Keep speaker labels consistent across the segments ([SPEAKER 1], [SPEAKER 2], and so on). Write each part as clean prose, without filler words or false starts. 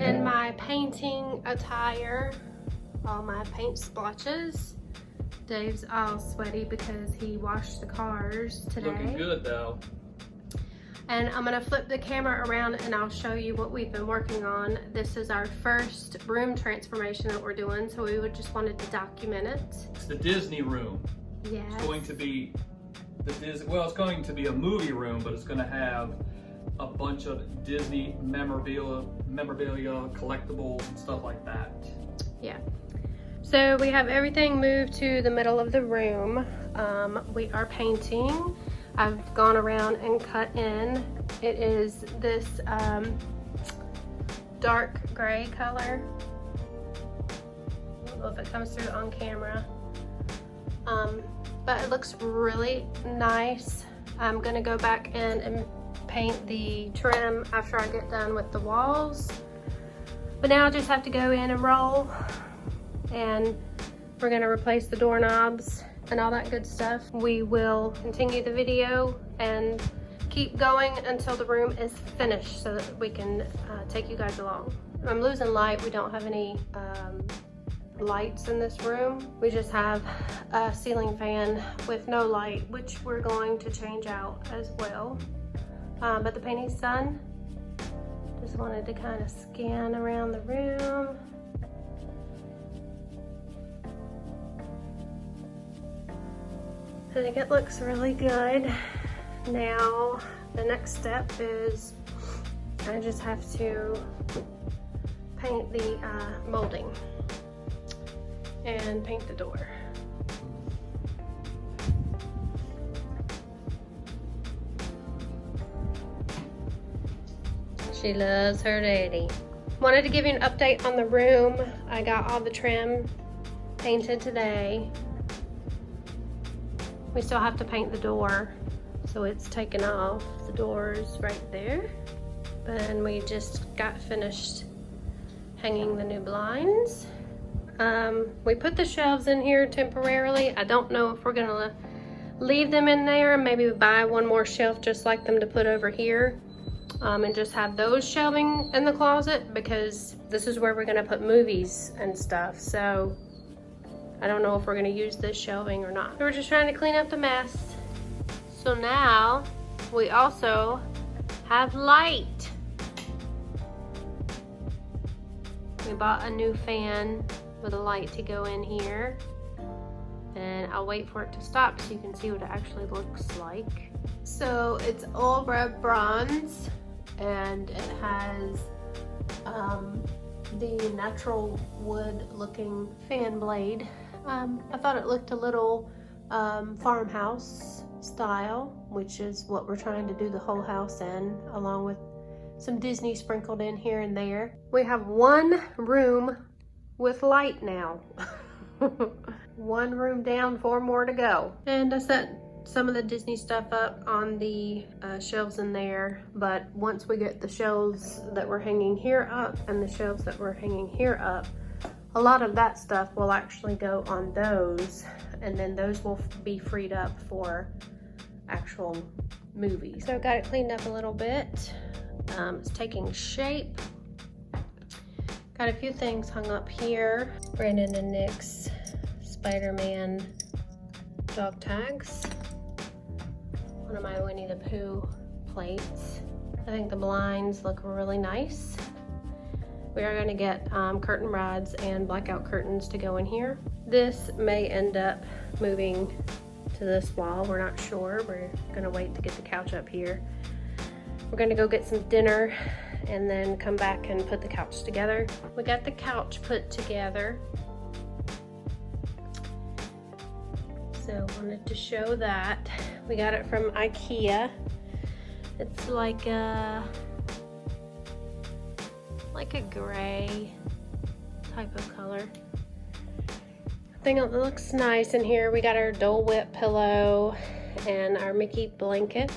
[SPEAKER 1] in my painting attire, all my paint splotches. Dave's all sweaty because he washed the cars today.
[SPEAKER 2] Looking good though.
[SPEAKER 1] And I'm gonna flip the camera around and I'll show you what we've been working on. This is our first room transformation that we're doing, so we would just wanted to document it.
[SPEAKER 2] It's the Disney room.
[SPEAKER 1] Yes.
[SPEAKER 2] It's going to be well, it's going to be a movie room, but it's going to have a bunch of Disney memorabilia, collectibles, and stuff like that.
[SPEAKER 1] Yeah. So we have everything moved to the middle of the room. We are painting. I've gone around and cut in. It is this dark gray color. I don't know if it comes through on camera. But it looks really nice. I'm gonna go back in and paint the trim after I get done with the walls. But now I just have to go in and roll, and we're gonna replace the doorknobs and all that good stuff. We will continue the video and keep going until the room is finished so that we can take you guys along. I'm losing light. We don't have any lights in this room. We just have a ceiling fan with no light, which we're going to change out as well. But the painting's done. Just wanted to kind of scan around the room. I think it looks really good. Now, the next step is I just have to paint the molding and paint the door. She loves her daddy. Wanted to give you an update on the room. I got all the trim painted today. We still have to paint the door, so it's taken off. The door is right there. And we just got finished hanging the new blinds. We put the shelves in here temporarily. I don't know if we're gonna leave them in there and maybe buy one more shelf just like them to put over here, and just have those shelving in the closet, because this is where we're gonna put movies and stuff. So I don't know if we're gonna use this shelving or not. We're just trying to clean up the mess. So now we also have light. We bought a new fan with a light to go in here, and I'll wait for it to stop so you can see what it actually looks like. So it's all red bronze, and it has the natural wood looking fan blade. I thought it looked a little farmhouse style, which is what we're trying to do the whole house in, along with some Disney sprinkled in here and there. We have one room with light now. One room down, 4 more to go. And I set some of the Disney stuff up on the shelves in there, but once we get the shelves that we're hanging here up and the shelves that we're hanging here up, a lot of that stuff will actually go on those, and then those will be freed up for actual movies. So got it cleaned up a little bit. It's taking shape. Got a few things hung up here. Brandon and Nick's Spider-Man dog tags. One of my Winnie the Pooh plates. I think the blinds look really nice. We are going to get curtain rods and blackout curtains to go in here. This may end up moving to this wall. We're not sure. We're going to wait to get the couch up here. We're going to go get some dinner and then come back and put the couch together. We got the couch put together. So wanted to show that. We got it from IKEA. It's like a gray type of color. I think it looks nice in here. We got our Dole Whip pillow and our Mickey blanket.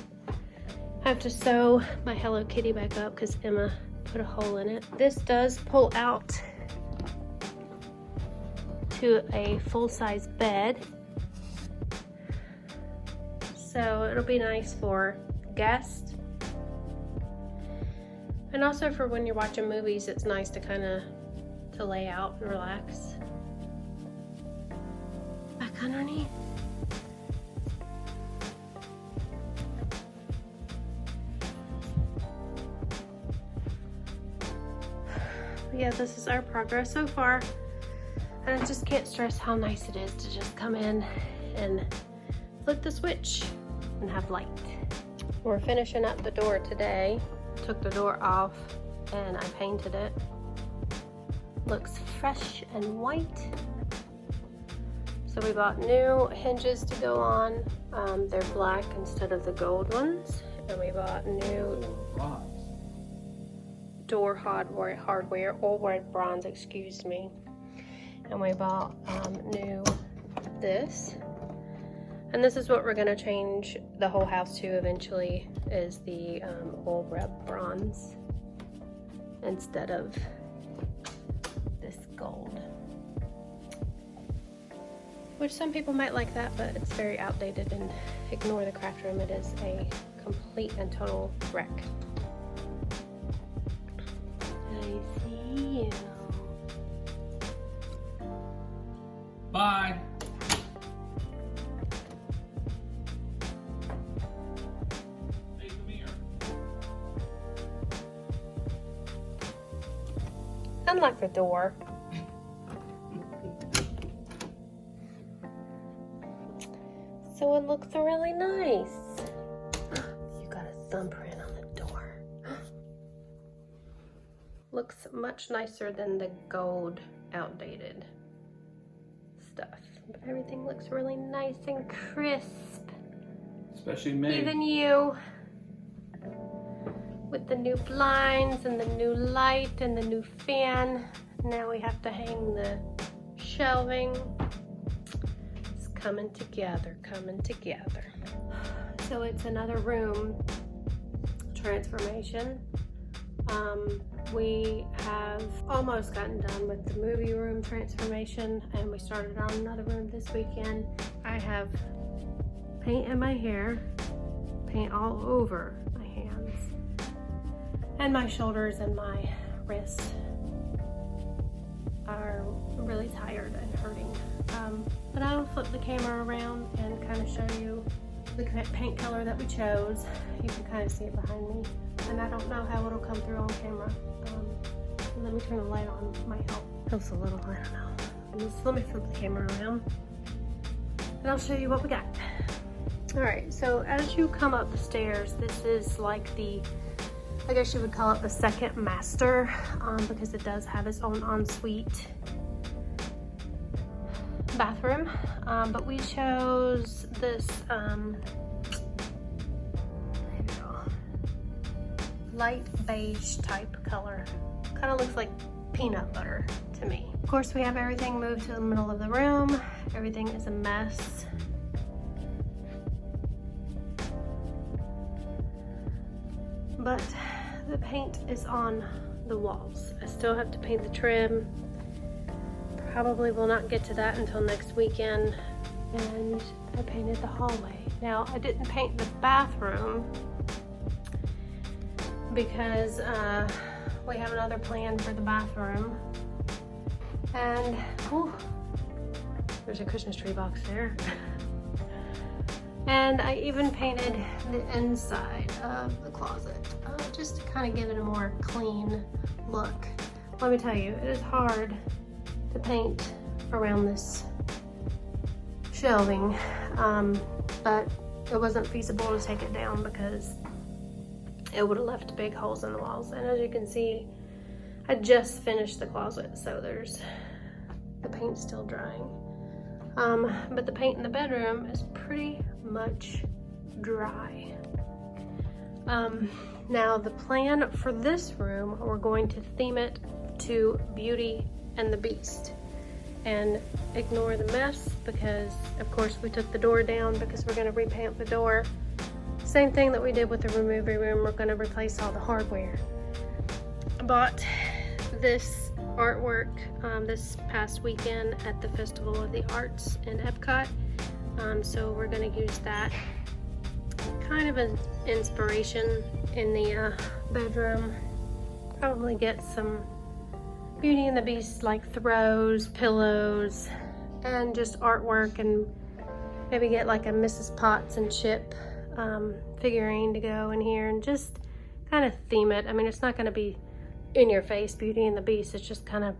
[SPEAKER 1] I have to sew my Hello Kitty back up because Emma put a hole in it. This does pull out to a full-size bed. So it'll be nice for guests. And also for when you're watching movies, it's nice to kind of to lay out and relax. Back underneath. But yeah, this is our progress so far. And I just can't stress how nice it is to just come in and flip the switch and have light. We're finishing up the door today. Took the door off and I painted it. Looks fresh and white. So we bought new hinges to go on. They're black instead of the gold ones. And we bought new door hardware, or red bronze, excuse me. And we bought new this. And this is what we're gonna change the whole house to eventually, is the oil red bronze instead of this gold. Which some people might like that, but it's very outdated, and ignore the craft room. It is a complete and total wreck. I see you.
[SPEAKER 2] Bye. Hey, come here.
[SPEAKER 1] Unlock the door. So it looks really nice. You got a thumbprint on the door. Looks much nicer than the gold outdated stuff. But everything looks really nice and crisp.
[SPEAKER 2] Especially me.
[SPEAKER 1] Even you. With the new blinds and the new light and the new fan. Now we have to hang the shelving. It's coming together, coming together. So it's another room transformation. We have almost gotten done with the movie room transformation, and we started on another room this weekend. I have paint in my hair, paint all over my hands, and my shoulders and my wrists are really tired and hurting. But I'll flip the camera around and kind of show you the paint color that we chose. You can kind of see it behind me. And I don't know how it'll come through on camera. Let me turn the light on, might help. Helps a little, I don't know. Just let me flip the camera around and I'll show you what we got. All right, so as you come up the stairs, this is like the, I guess you would call it the second master, because it does have its own ensuite bathroom. But we chose this, light beige type color. Kind of looks like peanut butter to me. Of course, we have everything moved to the middle of the room. Everything is a mess. But the paint is on the walls. I still have to paint the trim. Probably will not get to that until next weekend. And I painted the hallway. Now, I didn't paint the bathroom because we have another plan for the bathroom. And whew, there's a Christmas tree box there. And I even painted the inside of the closet, just to kind of give it a more clean look. Let me tell you, it is hard to paint around this shelving, but it wasn't feasible to take it down because it would have left big holes in the walls. And as you can see, I just finished the closet, so there's the paint still drying. But the paint in the bedroom is pretty much dry. Now the plan for this room, we're going to theme it to Beauty and the Beast. And ignore the mess because of course we took the door down because we're going to repaint the door. Same thing that we did with the movie room, we're going to replace all the hardware. I bought this artwork this past weekend at the Festival of the Arts in Epcot. So we're going to use that kind of an inspiration in the bedroom. probably get some Beauty and the Beast like throws, pillows, and just artwork, and maybe get like a Mrs. Potts and Chip figurine to go in here and just kind of theme it. I mean, it's not going to be in your face Beauty and the Beast. It's just kind of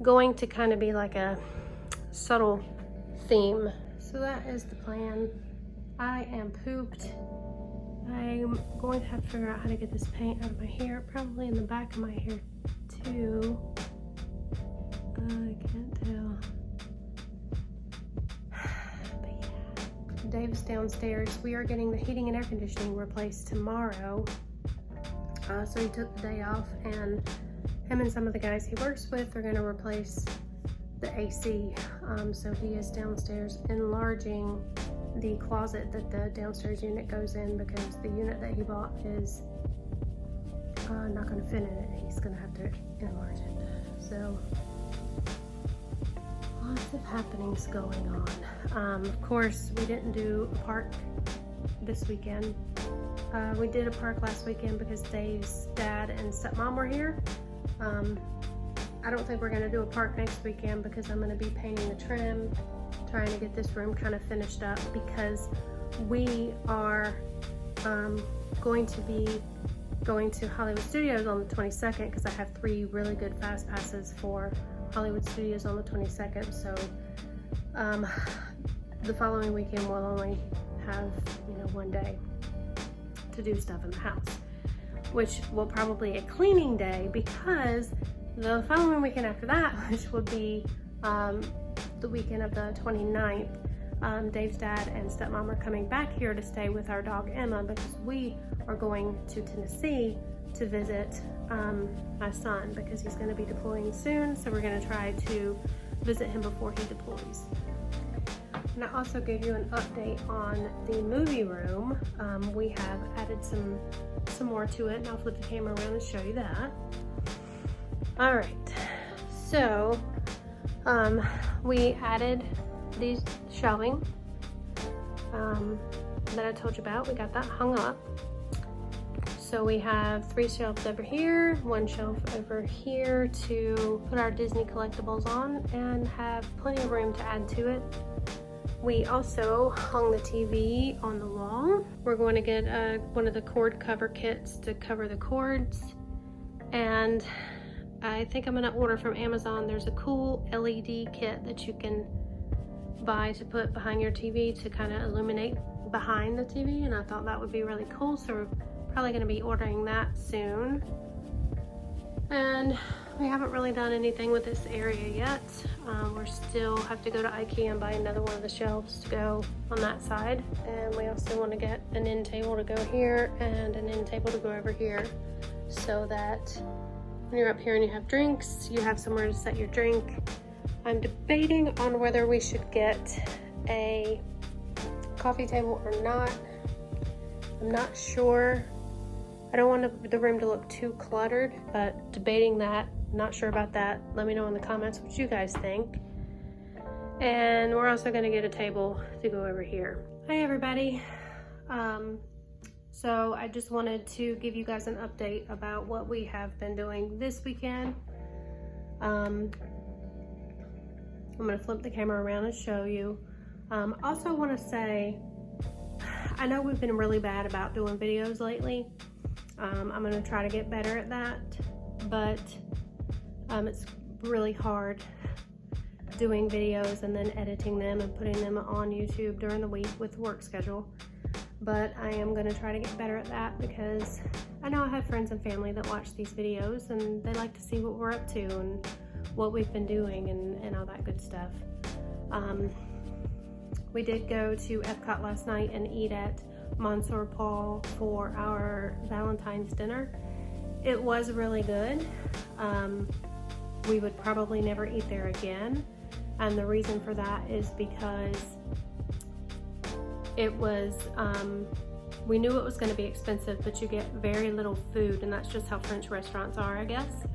[SPEAKER 1] going to kind of be like a subtle theme. So that is the plan. I am pooped. I'm going to have to figure out how to get this paint out of my hair, probably in the back of my hair too. I can't tell. But yeah. Dave's downstairs. We are getting the heating and air conditioning replaced tomorrow. So he took the day off, and him and some of the guys he works with are going to replace the AC. So he is downstairs enlarging the closet that the downstairs unit goes in, because the unit that he bought is not going to fit in it. He's going to have to enlarge it. So lots of happenings going on. Of course, we didn't do a park this weekend. We did a park last weekend because Dave's dad and stepmom were here. I don't think we're going to do a park next weekend because I'm going to be painting the trim, trying to get this room kind of finished up, because we are going to be going to Hollywood Studios on the 22nd, because I have 3 really good fast passes for Hollywood Studios on the 22nd. So the following weekend we'll only have, you know, 1 day to do stuff in the house, which will probably be a cleaning day, because the following weekend after that, which would be the weekend of the 29th, Dave's dad and stepmom are coming back here to stay with our dog Emma, because we are going to Tennessee to visit my son, because he's going to be deploying soon. So we're going to try to visit him before he deploys. And I also gave you an update on the movie room. We have added some more to it, and I'll flip the camera around and show you that. All right, so we added these shelving that I told you about. We got that hung up. So we have 3 shelves over here, 1 shelf over here to put our Disney collectibles on, and have plenty of room to add to it. We also hung the TV on the wall. We're going to get one of the cord cover kits to cover the cords, and I think I'm gonna order from Amazon. There's a cool LED kit that you can buy to put behind your TV to kind of illuminate behind the TV, and I thought that would be really cool. So we're probably gonna be ordering that soon. And we haven't really done anything with this area yet. We still have to go to IKEA and buy another one of the shelves to go on that side. And we also want to get an end table to go here and an end table to go over here, so that when you're up here and you have drinks, you have somewhere to set your drink. I'm debating on whether we should get a coffee table or not. I'm not sure. I don't want the room to look too cluttered, but debating that. Not sure about that. Let me know in the comments what you guys think. And we're also going to get a table to go over here. Hi everybody. So I just wanted to give you guys an update about what we have been doing this weekend. I'm going to flip the camera around and show you. Also want to say, I know we've been really bad about doing videos lately. I'm going to try to get better at that, but it's really hard doing videos and then editing them and putting them on YouTube during the week with work schedule. But I am going to try to get better at that, because I know I have friends and family that watch these videos and they like to see what we're up to and what we've been doing and all that good stuff. We did go to Epcot last night and eat at Monsieur Paul for our Valentine's dinner. It was really good. We would probably never eat there again, and the reason for that is because it was we knew it was going to be expensive, but you get very little food, and that's just how French restaurants are, I guess.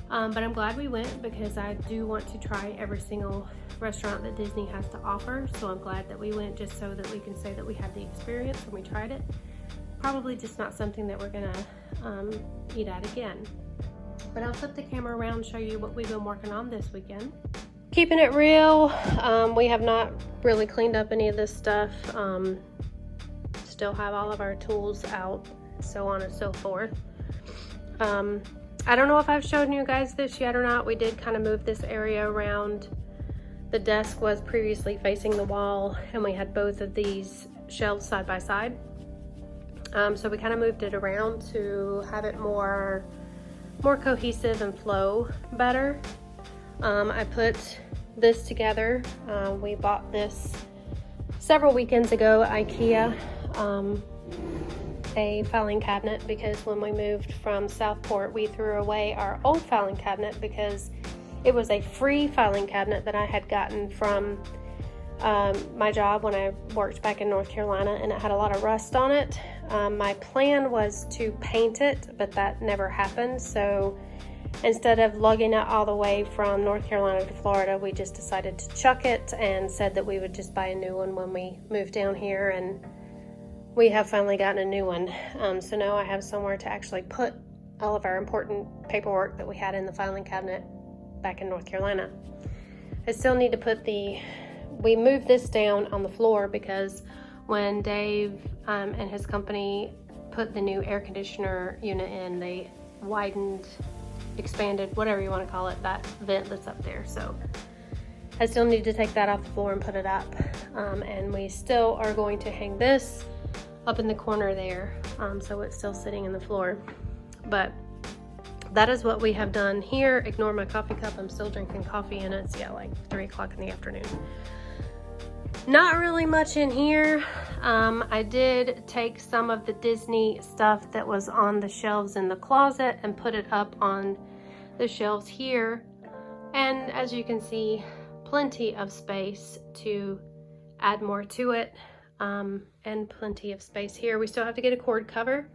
[SPEAKER 1] But I'm glad we went, because I do want to try every single restaurant that Disney has to offer. So I'm glad that we went, just so that we can say that we had the experience and we tried it. Probably just not something that we're gonna eat at again. But I'll flip the camera around and show you what we've been working on this weekend. Keeping it real, we have not really cleaned up any of this stuff. Still have all of our tools out, so on and so forth. I don't know if I've shown you guys this yet or not. We did kind of move this area around. The desk was previously facing the wall, and we had both of these shelves side by side. So we kind of moved it around to have it more cohesive and flow better. I put this together. We bought this several weekends ago, IKEA, a filing cabinet, because when we moved from Southport, we threw away our old filing cabinet because it was a free filing cabinet that I had gotten from my job when I worked back in North Carolina, and it had a lot of rust on it. My plan was to paint it, but that never happened. So instead of lugging it all the way from North Carolina to Florida, we just decided to chuck it and said that we would just buy a new one when we moved down here, and we have finally gotten a new one. So now I have somewhere to actually put all of our important paperwork that we had in the filing cabinet back in North Carolina. I still need to put we moved this down on the floor because when Dave and his company put the new air conditioner unit in, they widened, expanded, whatever you want to call it, that vent that's up there. So I still need to take that off the floor and put it up. And we still are going to hang this up in the corner there, so it's still sitting in the floor. But that is what we have done here. Ignore my coffee cup. I'm still drinking coffee, and it's like 3 o'clock in the afternoon. Not really much in here. I did take some of the Disney stuff that was on the shelves in the closet and put it up on the shelves here. And as you can see, plenty of space to add more to it, and plenty of space here. We still have to get a cord cover.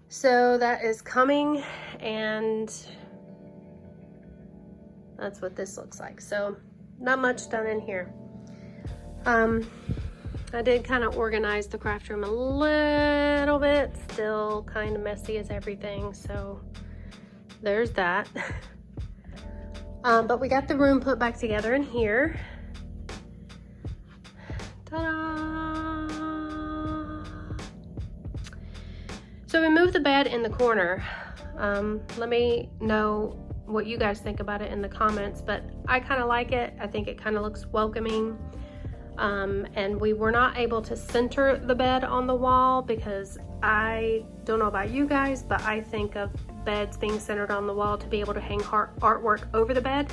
[SPEAKER 1] So that is coming, and that's what this looks like. So not much done in here. I did kind of organize the craft room a little bit, still kind of messy as everything, so there's that. But we got the room put back together in here. Ta-da! So we moved the bed in the corner. Let me know what you guys think about it in the comments, but I kind of like it. I think it kind of looks welcoming. And we were not able to center the bed on the wall because I don't know about you guys, but I think of beds being centered on the wall to be able to hang artwork over the bed.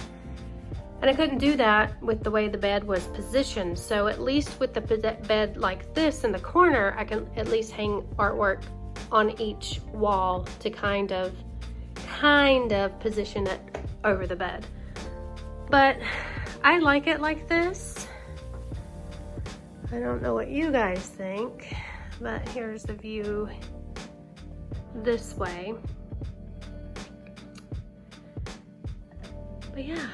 [SPEAKER 1] And I couldn't do that with the way the bed was positioned. So at least with the bed like this in the corner, I can at least hang artwork on each wall to kind of position it over the bed. But I like it like this. I don't know what you guys think, but here's the view this way. But yeah,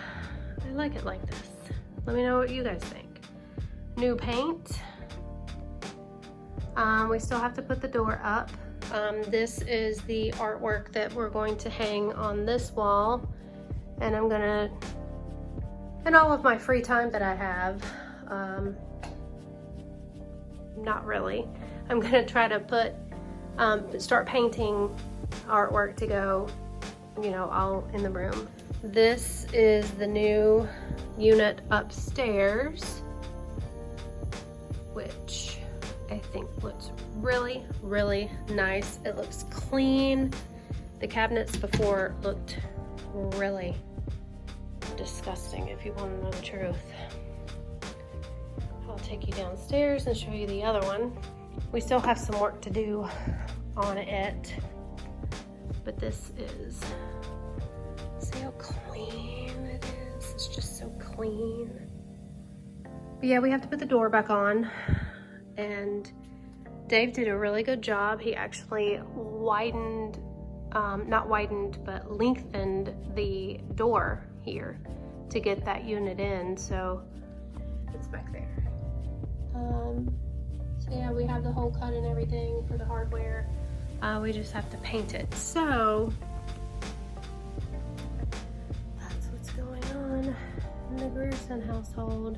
[SPEAKER 1] I like it like this. Let me know what you guys think. New paint. We still have to put the door up. This is the artwork that we're going to hang on this wall, and I'm gonna, in all of my free time that I have, not really, I'm gonna try to start painting artwork to go, all in the room. This is the new unit upstairs, which I think looks really, really nice. It looks clean. The cabinets before looked really disgusting, if you want to know the truth. I'll take you downstairs and show you the other one. We still have some work to do on it, but this is, see how clean it is? It's just so clean. But yeah, we have to put the door back on, and Dave did a really good job. He actually but lengthened the door here to get that unit in, so it's back there. So yeah, we have the hole cut and everything for the hardware. We just have to paint it. So person household.